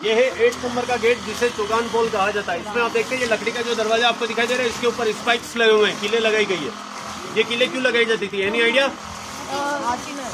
ये है 8 नंबर का गेट जिसे चौगान पोल कहा जाता है। इसमें आप देखते हैं ये लकड़ी का जो दरवाजा आपको दिखाई दे रहा है, इसके ऊपर स्पाइक्स लगे हुए हैं, कीले लगाई गई है। ये कीले क्यों लगाई जाती थी, एनी आइडिया?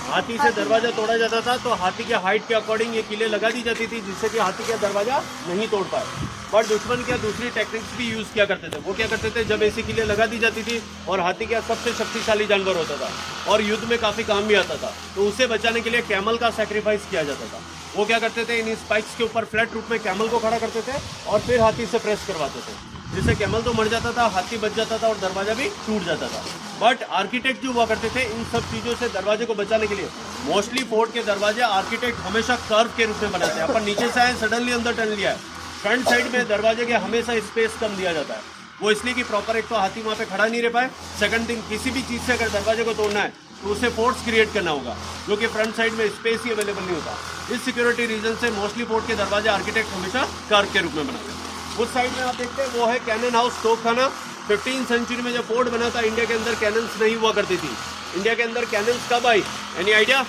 हाथी से दरवाजा तोड़ा जाता था, तो हाथी के हाइट के अकॉर्डिंग ये कीले लगा दी जाती थी, जिससे कि हाथी का दरवाजा नहीं तोड़ पाए। पर दुश्मन क्या दूसरी टेक्निक्स भी यूज किया करते थे। वो क्या करते थे, जब ऐसी कीले लगा दी जाती थी और हाथी क्या सबसे शक्तिशाली जानवर होता था और युद्ध में काफी काम भी आता था, तो उसे बचाने के लिए कैमल का सैक्रिफाइस किया जाता था। वो क्या करते थे, इन स्पाइक्स के ऊपर फ्लैट रूप में कैमल को खड़ा करते थे और फिर हाथी से प्रेस करवाते थे, जिससे कैमल तो मर जाता था, हाथी बच जाता था और दरवाजा भी टूट जाता था। बट आर्किटेक्ट जो हुआ करते थे, इन सब चीजों से दरवाजे को बचाने के लिए मोस्टली फोर्ट के दरवाजे आर्किटेक्ट हमेशा कर्व के रूप में बनाते हैं। अपन नीचे से आए, सडनली अंदर टर्न लिया है, फ्रंट साइड में दरवाजे के हमेशा स्पेस कम दिया जाता है। वो इसलिए कि प्रॉपर एक तो हाथी वहाँ पे खड़ा नहीं रह पाए, सेकंड थिंग किसी भी चीज़ से अगर दरवाजे को तोड़ना है तो उसे फोर्स क्रिएट करना होगा, जो कि फ्रंट साइड में स्पेस ही अवेलेबल नहीं होता। इस सिक्योरिटी रीजन से मोस्टली फोर्ट के दरवाजे आर्किटेक्ट हमेशा कर्व के रूप में बनाते हैं। उस साइड में आप देखते हैं वो है कैनन हाउस, तोपखाना। 15वीं सेंचुरी में जब फोर्ट बना था, इंडिया के अंदर कैनन्स नहीं हुआ करती थी। इंडिया के अंदर कैनन्स कब आई, एनी आइडिया?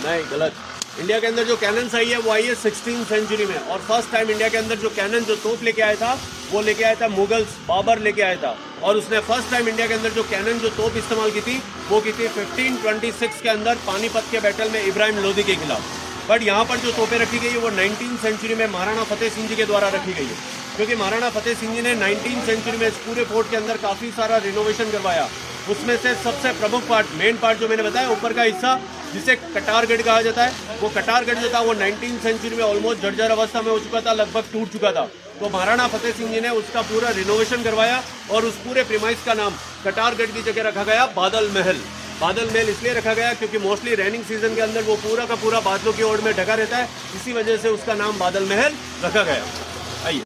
नहीं, गलत। इंडिया के अंदर जो कैनन्स आई है वो आई है 16वीं सेंचुरी में, और फर्स्ट टाइम इंडिया के अंदर जो कैनन जो तोप लेके आया था वो लेके आया था मुगल्स, बाबर लेके आया था। और उसने फर्स्ट टाइम इंडिया के अंदर जो कैनन जो तोप इस्तेमाल की थी वो की थी 1526 के अंदर पानीपत के बैटल में इब्राहिम लोदी के खिलाफ। बट यहाँ पर जो तोपें रखी गई है वो 19वीं सेंचुरी में महाराणा फतेह सिंह जी के द्वारा रखी गई है, क्योंकि महाराणा फतेह सिंह जी ने 19वीं सेंचुरी में इस पूरे फोर्ट के अंदर काफ़ी सारा रिनोवेशन करवाया। उसमें से सबसे प्रमुख पार्ट, मेन पार्ट जो मैंने बताया, ऊपर का हिस्सा जिसे कटारगढ़ कहा जाता है, वो कटारगढ़ जो था वो 19वीं सेंचुरी में ऑलमोस्ट जर्जर अवस्था में हो चुका था, लगभग टूट चुका था। तो महाराणा फतेह सिंह जी ने उसका पूरा रिनोवेशन करवाया और उस पूरे प्रीमाइस का नाम कटारगढ़ की जगह रखा गया बादल महल। बादल महल इसलिए रखा गया क्योंकि मोस्टली रेनिंग सीजन के अंदर वो पूरा का पूरा बादलों की ओर में ढका रहता है, इसी वजह से उसका नाम बादल महल रखा गया।